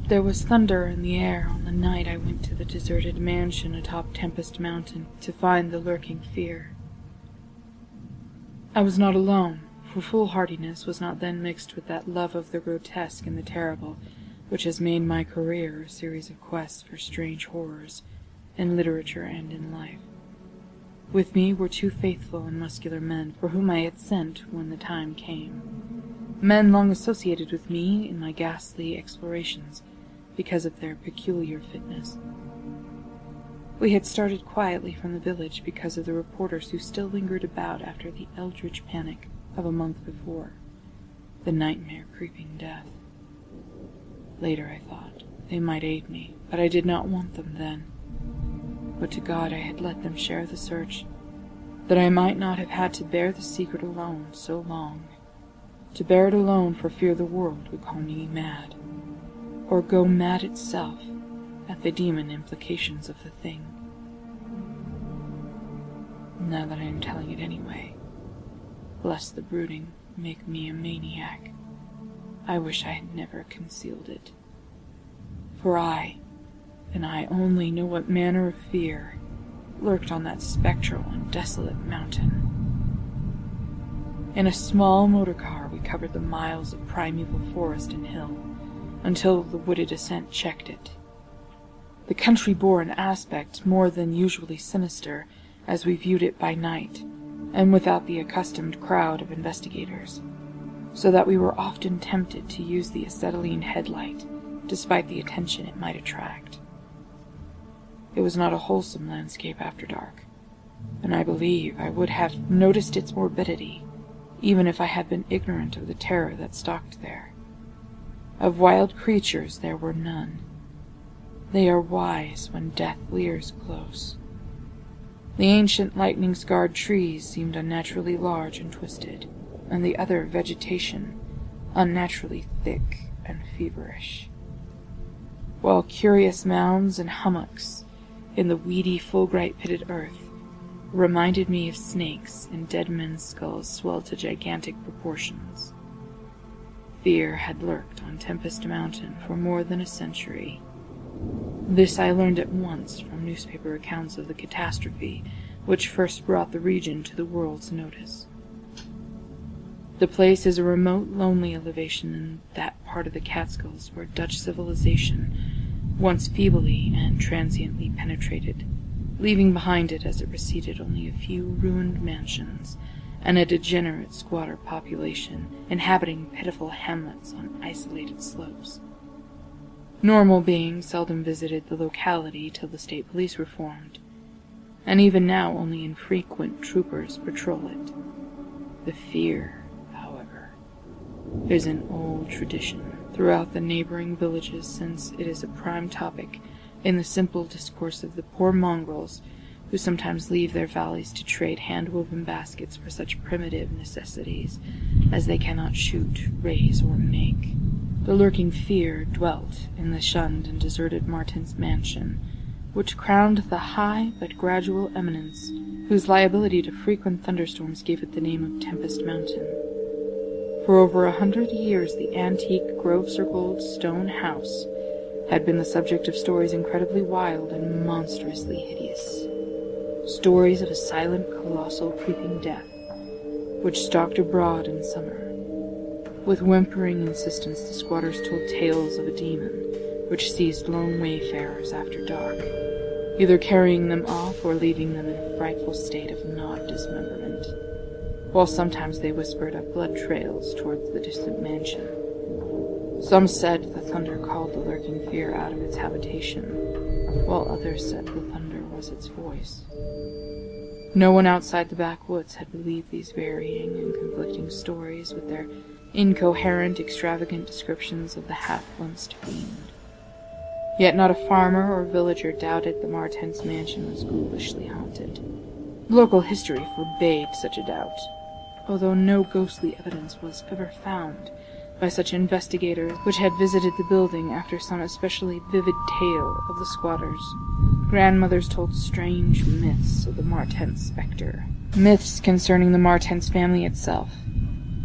There was thunder in the air on the night I went to the deserted mansion atop Tempest Mountain to find the lurking fear. I was not alone, for foolhardiness was not then mixed with that love of the grotesque and the terrible, which has made my career a series of quests for strange horrors, in literature and in life. With me were 2 faithful and muscular men, for whom I had sent when the time came. Men long associated with me in my ghastly explorations, because of their peculiar fitness. We had started quietly from the village because of the reporters who still lingered about after the eldritch panic of a month before, the nightmare creeping death. Later, I thought, they might aid me, but I did not want them then. But to God I had let them share the search, that I might not have had to bear the secret alone so long, to bear it alone for fear the world would call me mad, or go mad itself at the demon implications of the thing. Now that I am telling it anyway, lest the brooding make me a maniac, I wish I had never concealed it. For I, and I only, know what manner of fear lurked on that spectral and desolate mountain. In a small motor car we covered the miles of primeval forest and hill, until the wooded ascent checked it. The country bore an aspect more than usually sinister as we viewed it by night, and without the accustomed crowd of investigators, so that we were often tempted to use the acetylene headlight, despite the attention it might attract. It was not a wholesome landscape after dark, and I believe I would have noticed its morbidity, even if I had been ignorant of the terror that stalked there. Of wild creatures there were none. They are wise when death leers close. The ancient lightning-scarred trees seemed unnaturally large and twisted, and the other vegetation unnaturally thick and feverish, while curious mounds and hummocks in the weedy, fulgurite-pitted earth reminded me of snakes, and dead men's skulls swelled to gigantic proportions. Fear had lurked on Tempest Mountain for more than a century. This I learned at once from newspaper accounts of the catastrophe which first brought the region to the world's notice. The place is a remote, lonely elevation in that part of the Catskills where Dutch civilization once feebly and transiently penetrated, leaving behind it as it receded only a few ruined mansions and a degenerate squatter population inhabiting pitiful hamlets on isolated slopes. Normal beings seldom visited the locality till the state police were formed, and even now only infrequent troopers patrol it. The fear, however, is an old tradition throughout the neighboring villages, since it is a prime topic in the simple discourse of the poor mongrels who sometimes leave their valleys to trade hand-woven baskets for such primitive necessities as they cannot shoot, raise, or make. The lurking fear dwelt in the shunned and deserted Martin's mansion, which crowned the high but gradual eminence whose liability to frequent thunderstorms gave it the name of Tempest Mountain. For over 100 years the antique grove-circled stone house had been the subject of stories incredibly wild and monstrously hideous. Stories of a silent, colossal, creeping death, which stalked abroad in summer. With whimpering insistence the squatters told tales of a demon, which seized lone wayfarers after dark, either carrying them off or leaving them in a frightful state of gnawed dismemberment, while sometimes they whispered up blood trails towards the distant mansion. Some said the thunder called the lurking fear out of its habitation, while others said the thunder was its voice. No one outside the backwoods had believed these varying and conflicting stories with their incoherent, extravagant descriptions of the half-glimpsed fiend. Yet not a farmer or villager doubted the Martens' mansion was ghoulishly haunted. Local history forbade such a doubt, although no ghostly evidence was ever found by such investigators which had visited the building after some especially vivid tale of the squatters. Grandmothers told strange myths of the Martens spectre, myths concerning the Martens family itself,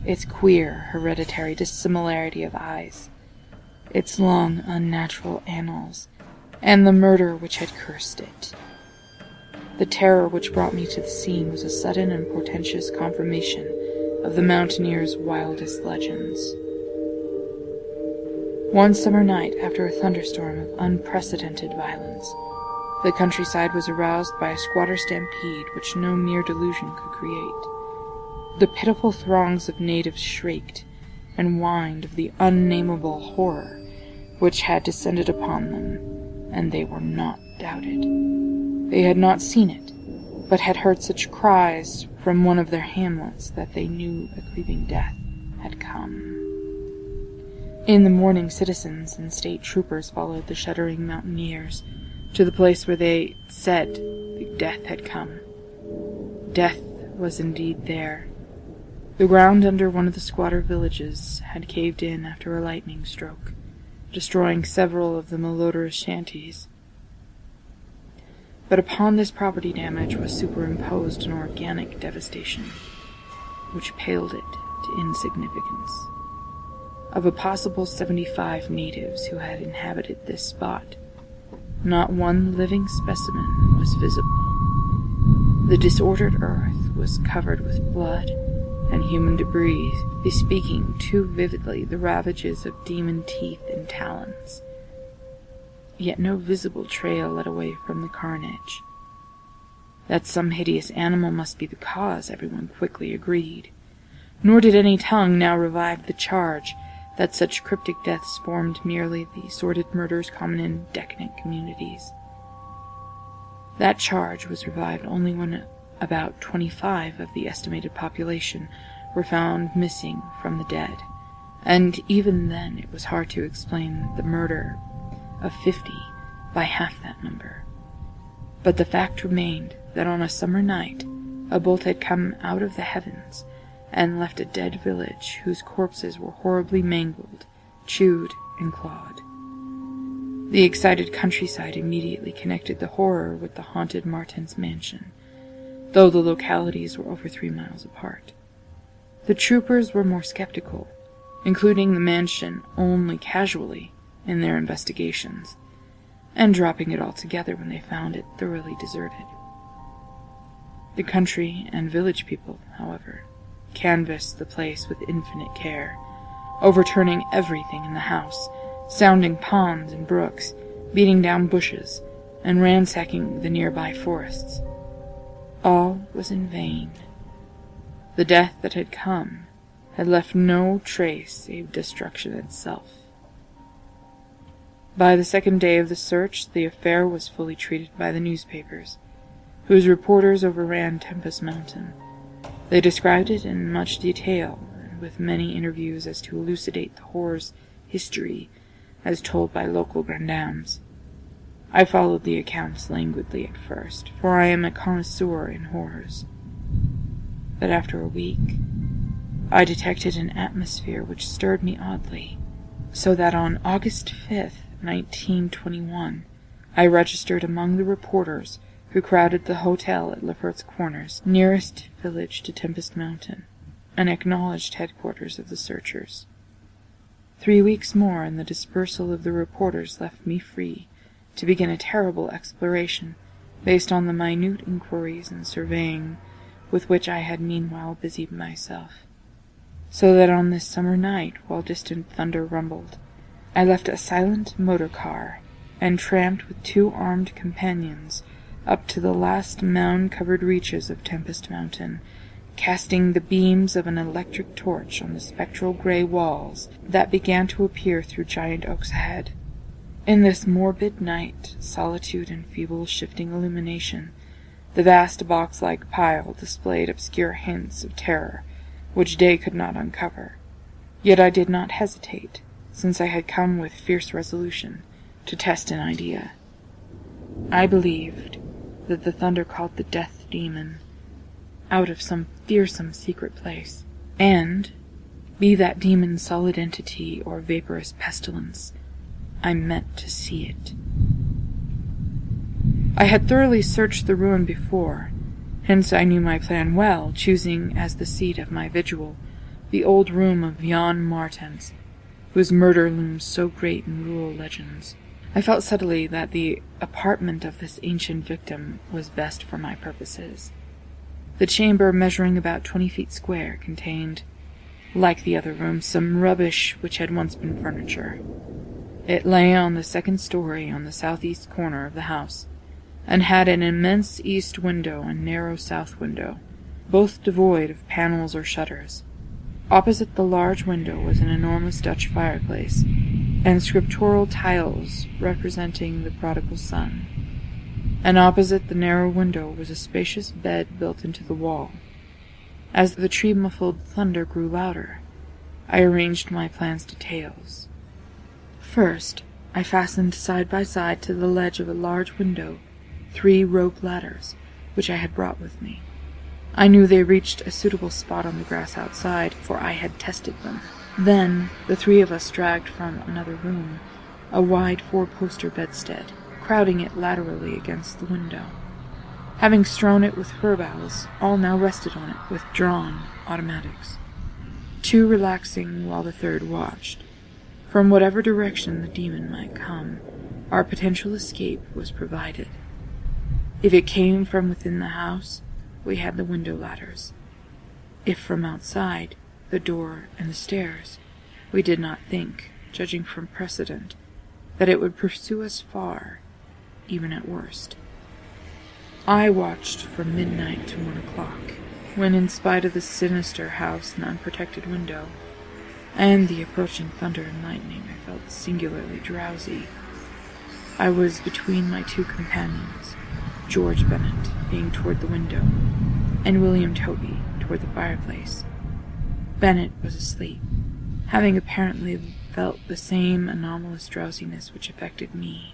its queer, hereditary dissimilarity of eyes, its long, unnatural annals, and the murder which had cursed it. The terror which brought me to the scene was a sudden and portentous confirmation of the mountaineer's wildest legends. One summer night, after a thunderstorm of unprecedented violence, the countryside was aroused by a squatter stampede which no mere delusion could create. The pitiful throngs of natives shrieked and whined of the unnameable horror which had descended upon them, and they were not doubted. They had not seen it, but had heard such cries from one of their hamlets that they knew a creeping death had come. In the morning, citizens and state troopers followed the shuddering mountaineers to the place where they said the death had come. Death was indeed there. The ground under one of the squatter villages had caved in after a lightning stroke, destroying several of the malodorous shanties. But upon this property damage was superimposed an organic devastation, which paled it to insignificance. Of a possible 75 natives who had inhabited this spot, not one living specimen was visible. The disordered earth was covered with blood and human debris, bespeaking too vividly the ravages of demon teeth and talons. Yet no visible trail led away from the carnage. That some hideous animal must be the cause, everyone quickly agreed. Nor did any tongue now revive the charge that such cryptic deaths formed merely the sordid murders common in decadent communities. That charge was revived only when about 25 of the estimated population were found missing from the dead, and even then it was hard to explain the murder of 50 by half that number. But the fact remained that on a summer night a bolt had come out of the heavens and left a dead village whose corpses were horribly mangled, chewed, and clawed. The excited countryside immediately connected the horror with the haunted Martins mansion, though the localities were over 3 miles apart. The troopers were more skeptical, including the mansion only casually in their investigations, and dropping it altogether when they found it thoroughly deserted. The country and village people, however, canvassed the place with infinite care, overturning everything in the house, sounding ponds and brooks, beating down bushes, and ransacking the nearby forests. All was in vain. The death that had come had left no trace save destruction itself. By the second day of the search, the affair was fully treated by the newspapers, whose reporters overran Tempest Mountain. They described it in much detail, and with many interviews as to elucidate the horror's history as told by local grandames. I followed the accounts languidly at first, for I am a connoisseur in horrors. But after a week, I detected an atmosphere which stirred me oddly, so that on August 5th, 1921, I registered among the reporters who crowded the hotel at Lefferts Corners, nearest village to Tempest Mountain, and acknowledged headquarters of the searchers. 3 weeks more, and the dispersal of the reporters left me free to begin a terrible exploration based on the minute inquiries and surveying with which I had meanwhile busied myself. So that on this summer night, while distant thunder rumbled, I left a silent motor car and tramped with 2 armed companions up to the last mound-covered reaches of Tempest Mountain, casting the beams of an electric torch on the spectral gray walls that began to appear through giant oaks ahead. In this morbid night, solitude and feeble shifting illumination, the vast box-like pile displayed obscure hints of terror which day could not uncover. Yet I did not hesitate, since I had come with fierce resolution to test an idea. I believed that the thunder called the death demon out of some fearsome secret place, and, be that demon solid entity or vaporous pestilence, I meant to see it. I had thoroughly searched the ruin before, hence I knew my plan well, choosing as the seat of my vigil the old room of Jan Martens, whose murder looms so great in rural legends. I felt subtly that the apartment of this ancient victim was best for my purposes. The chamber, measuring about 20 feet square, contained, like the other rooms, some rubbish which had once been furniture. It lay on the second story on the southeast corner of the house, and had an immense east window and narrow south window, both devoid of panels or shutters. Opposite the large window was an enormous Dutch fireplace, and scriptural tiles representing the prodigal son. And opposite the narrow window was a spacious bed built into the wall. As the tree-muffled thunder grew louder, I arranged my plan's details. First, I fastened side by side to the ledge of a large window 3 rope ladders, which I had brought with me. I knew they reached a suitable spot on the grass outside, for I had tested them. Then the 3 of us dragged from another room a wide 4-poster bedstead, crowding it laterally against the window. Having strewn it with fir boughs, all now rested on it with drawn automatics, 2 relaxing while the 3rd watched. From whatever direction the demon might come, our potential escape was provided. If it came from within the house, we had the window ladders. If from outside, the door and the stairs, we did not think, judging from precedent, that it would pursue us far, even at worst. I watched from midnight to 1 o'clock, when, in spite of the sinister house and unprotected window, and the approaching thunder and lightning, I felt singularly drowsy. I was between my 2 companions, George Bennet being toward the window, and William Toby toward the fireplace. Bennet was asleep, having apparently felt the same anomalous drowsiness which affected me.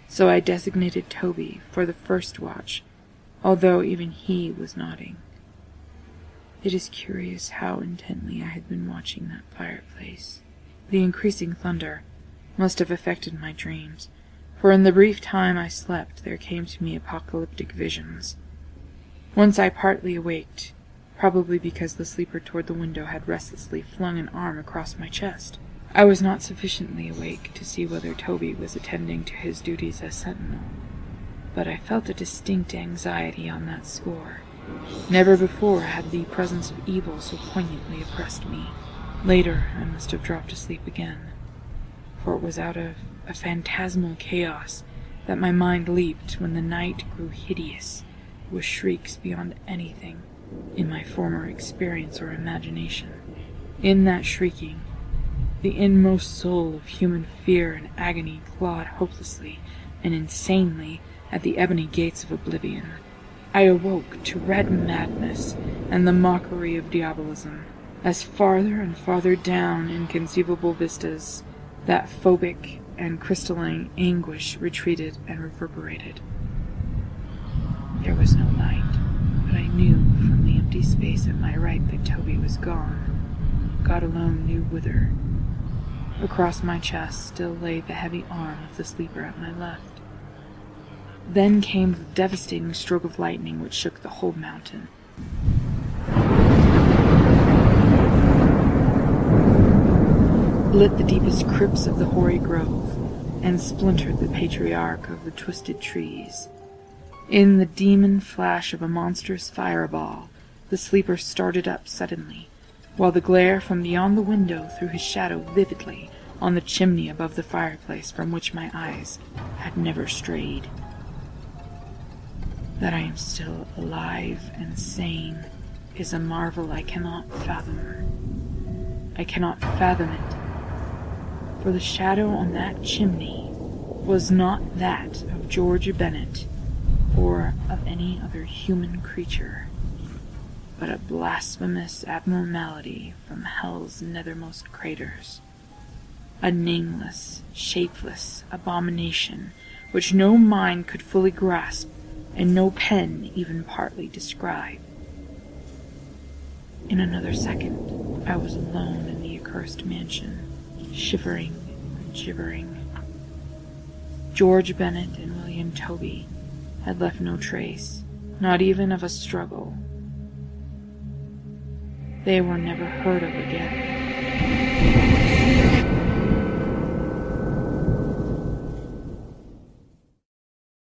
So I designated Toby for the first watch, although even he was nodding. It is curious how intently I had been watching that fireplace. The increasing thunder must have affected my dreams, for in the brief time I slept there came to me apocalyptic visions. Once I partly awaked, probably because the sleeper toward the window had restlessly flung an arm across my chest. I was not sufficiently awake to see whether Toby was attending to his duties as sentinel, but I felt a distinct anxiety on that score. Never before had the presence of evil so poignantly oppressed me. Later I must have dropped asleep again, for it was out of a phantasmal chaos that my mind leaped when the night grew hideous with shrieks beyond anything in my former experience or imagination. In that shrieking, the inmost soul of human fear and agony clawed hopelessly and insanely at the ebony gates of oblivion. I awoke to red madness and the mockery of diabolism, as farther and farther down inconceivable vistas that phobic and crystalline anguish retreated and reverberated. There was no light, but I knew from the empty space at my right that Toby was gone. God alone knew whither. Across my chest still lay the heavy arm of the sleeper at my left. Then came the devastating stroke of lightning which shook the whole mountain. Lit the deepest crypts of the hoary grove, and splintered the patriarch of the twisted trees. In the demon flash of a monstrous fireball, the sleeper started up suddenly, while the glare from beyond the window threw his shadow vividly on the chimney above the fireplace from which my eyes had never strayed. That I am still alive and sane is a marvel I cannot fathom. I cannot fathom it, for the shadow on that chimney was not that of George Bennet or of any other human creature, but a blasphemous abnormality from hell's nethermost craters, a nameless, shapeless abomination which no mind could fully grasp and no pen even partly describe. In another second, I was alone in the accursed mansion, shivering and gibbering. George Bennet and William Toby had left no trace, not even of a struggle. They were never heard of again.